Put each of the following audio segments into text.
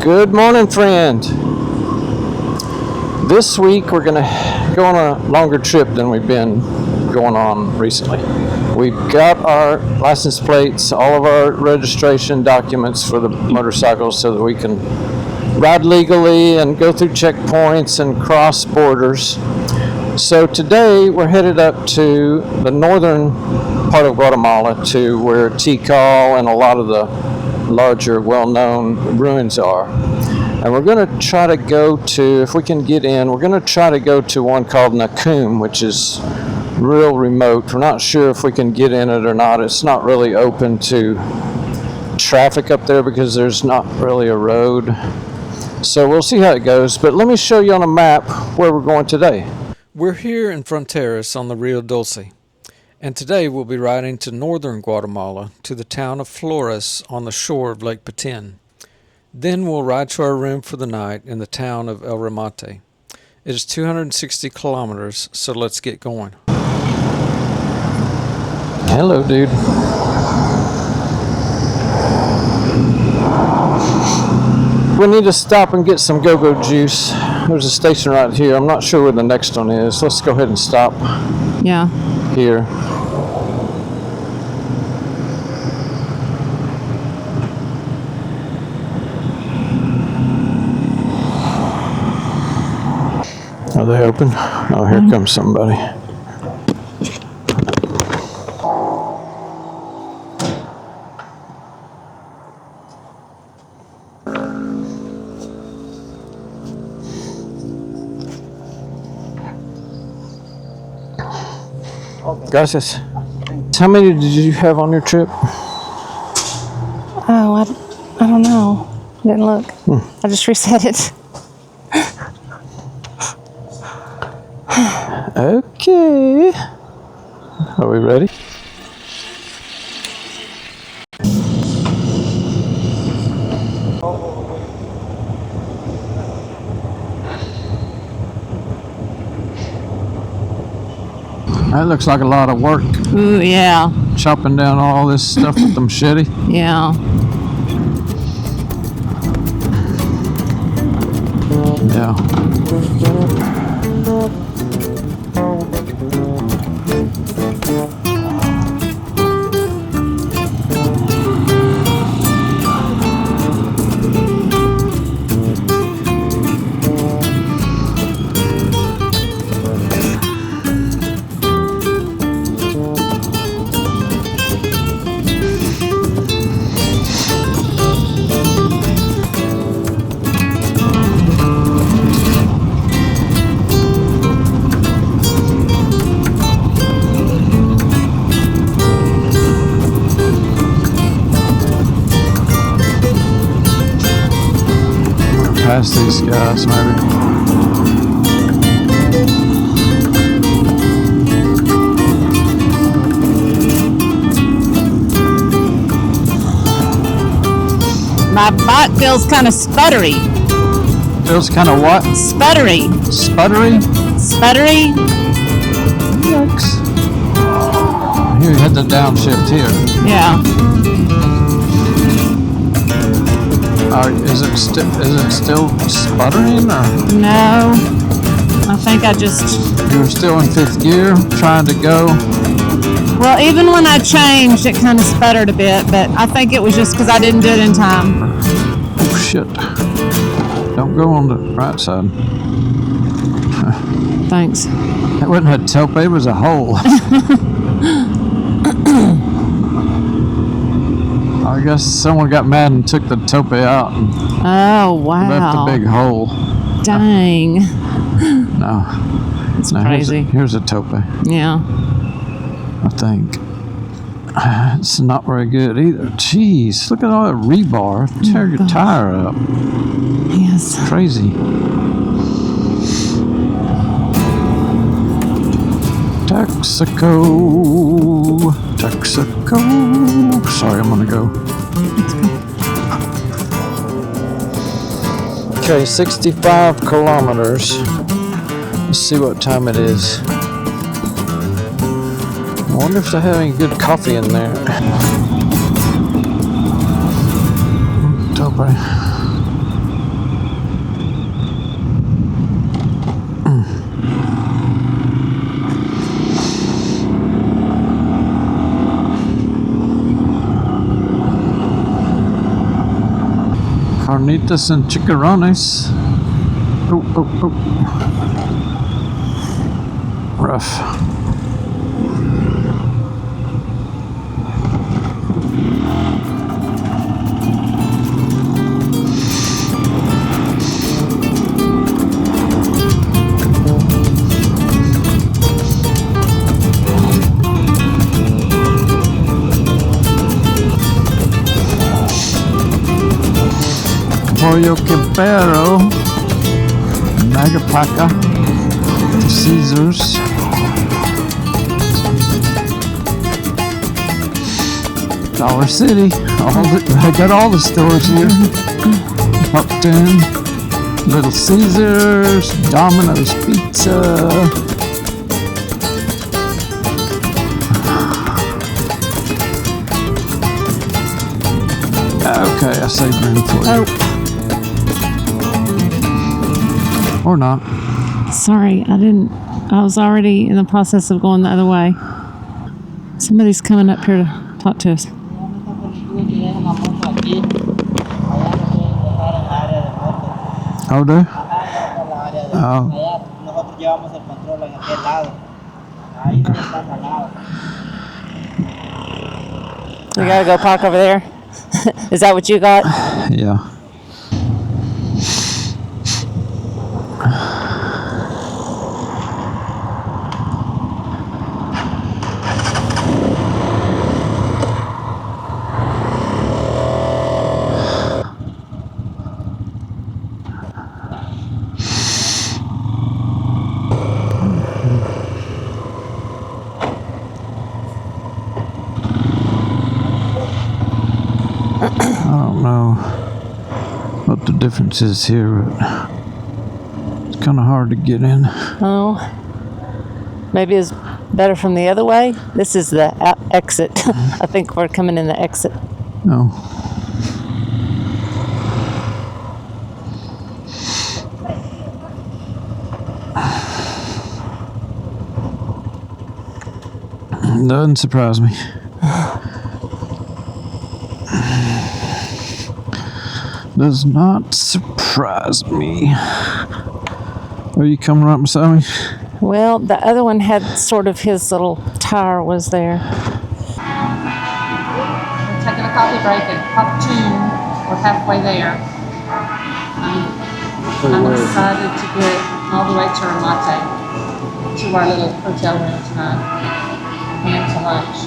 Good morning, friend. This week we're going to go on a longer trip than we've been going on recently. We've got our license plates, all of our registration documents for the motorcycles so that we can ride legally and go through checkpoints and cross borders. So today we're headed up to the northern part of Guatemala to where Tikal and a lot of the larger well-known ruins are. And we're going to try to go to, if we can get in, we're going to try to go to one called Nakum, which is real remote. We're not sure if we can get in it or not. It's not really open to traffic up there because there's not really a road. So we'll see how it goes. But let me show you on a map where we're going today. We're here in Fronteras on the Rio Dulce. And today we'll be riding to northern Guatemala to the town of Flores on the shore of Lake Petén. Then we'll ride to our room for the night in the town of Remate. It is 260 kilometers, so let's get going. Hello, dude. We need to stop and get some go-go juice. There's a station right here. I'm not sure where the next one is. Let's go ahead and stop. Yeah. Here. Are they open? Oh, here comes somebody. Gracias. How many did you have on your trip? Oh, I don't know. I didn't look. I just reset it. Okay. Are we ready? That looks like a lot of work. Ooh, yeah. Chopping down all this stuff with the machete. Yeah. Yeah. Past these guys, maybe. My bike feels kind of sputtery. Feels kind of what? Sputtery. Sputtery? Sputtery. Yikes. Here you had the downshift here. Yeah. Is it still sputtering or? No. I think I just... You were still in fifth gear, trying to go? Well, even when I changed, it kind of sputtered a bit, but I think it was just because I didn't do it in time. Oh, shit. Don't go on the right side. Thanks. That wasn't a tope, it was a hole. I guess someone got mad and took the tope out and Oh, wow. left a big hole. Dang. No. It's No, crazy. Here's a tope, Yeah. I think. It's not very good either. Jeez, look at all that rebar. Tear your tire up. Yes. Crazy. Texaco. Sorry, I'm gonna go. Okay, 65 kilometers. Let's see what time it is. I wonder if they have any good coffee in there. Tope. Carnitas and chicharrones. Oh, oh, oh. Rough. Pollo Campero, Magapaca, Caesars, Dollar City. I got all the stores here. Upton, Little Caesars, Domino's Pizza. Okay, I saved room for you. Oh, Or not. sorry, I didn't. I was already in the process of going the other way. Somebody's coming up here to talk to us. Oh, do? Oh. Nosotros llevamos el control en aquel lado. Ahí no están al lado. We gotta go park over there. Is that what you got? Yeah. I don't know what the difference is here, but it's kind of hard to get in. Oh, maybe it's better from the other way. This is the exit. I think we're coming in the exit. No. Doesn't surprise me. Does not surprise me. Are you coming right beside me? Well, the other one had sort of his little tire was there. We're taking a coffee break at Pop 2. We're halfway there. I'm excited to get all the way to Remate, to our little hotel room tonight, and to lunch.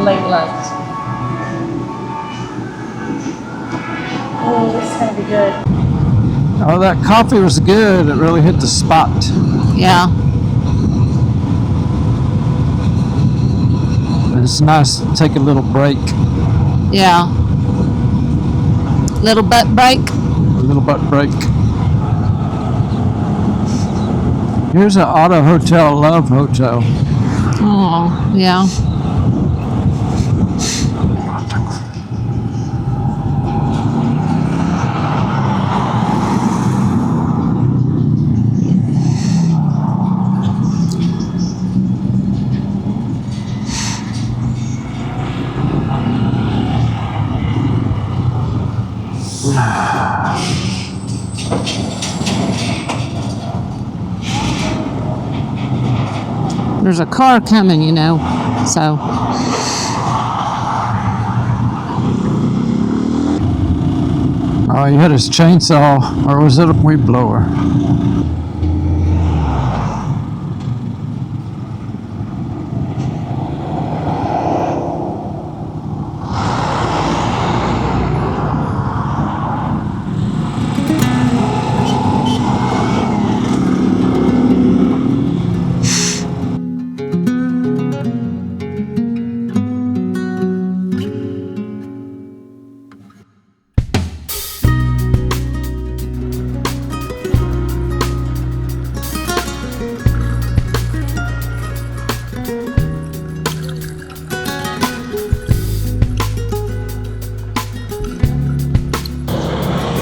Late lunch. Oh, this is gonna be good. Oh, that coffee was good. It really hit the spot. Yeah. It's nice to take a little break. Yeah. Little butt break. A little butt break. Here's an auto hotel, Love Hotel. Oh, yeah. There's a car coming, you know, so. Oh, he had his chainsaw, or was it a weed blower?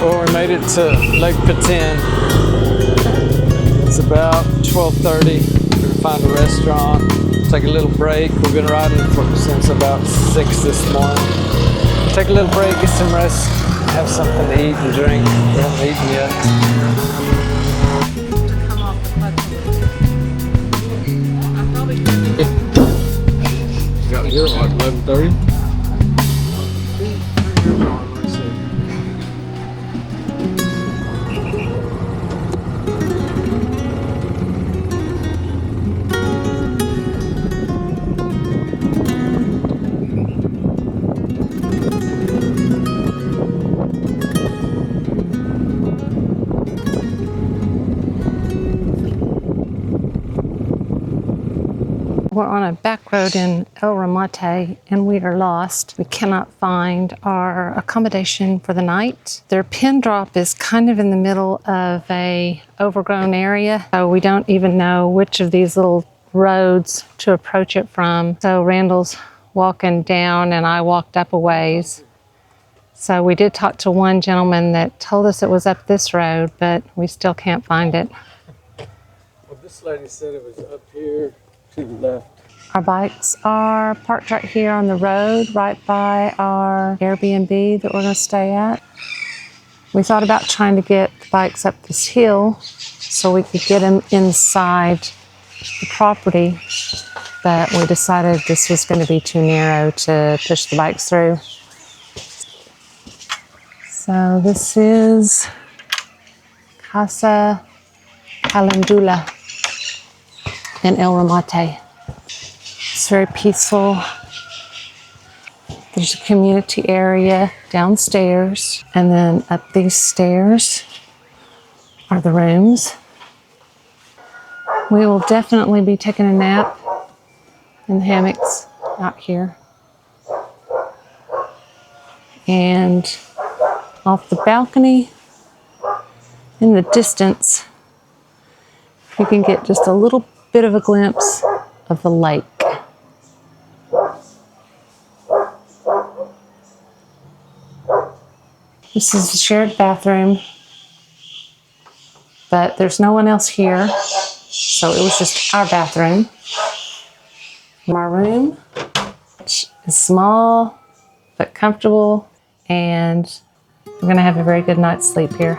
Well, we made it to Lake Petén. It's about 12:30. We're gonna find a restaurant, take a little break. We've been riding since about 6 this morning. Take a little break, get some rest, have something to eat and drink. We haven't eaten yet. Come off the platform. I'm probably Got here at like 11:30. We're on a back road in El Remate and we are lost. We cannot find our accommodation for the night. Their pin drop is kind of in the middle of a overgrown area, so we don't even know which of these little roads to approach it from. So Randall's walking down and I walked up a ways. So we did talk to one gentleman that told us it was up this road, but we still can't find it. Well, this lady said it was up here to the left. Our bikes are parked right here on the road, right by our Airbnb that we're going to stay at. We thought about trying to get the bikes up this hill so we could get them inside the property, but we decided this was going to be too narrow to push the bikes through. So this is Casa Calendula in El Remate. It's very peaceful. There's a community area downstairs, and then up these stairs are the rooms. We will definitely be taking a nap in the hammocks out here. And off the balcony in the distance, you can get just a little bit of a glimpse of the lake. This is a shared bathroom, but there's no one else here, so it was just our bathroom. My room, which is small but comfortable, and we're gonna have a very good night's sleep here.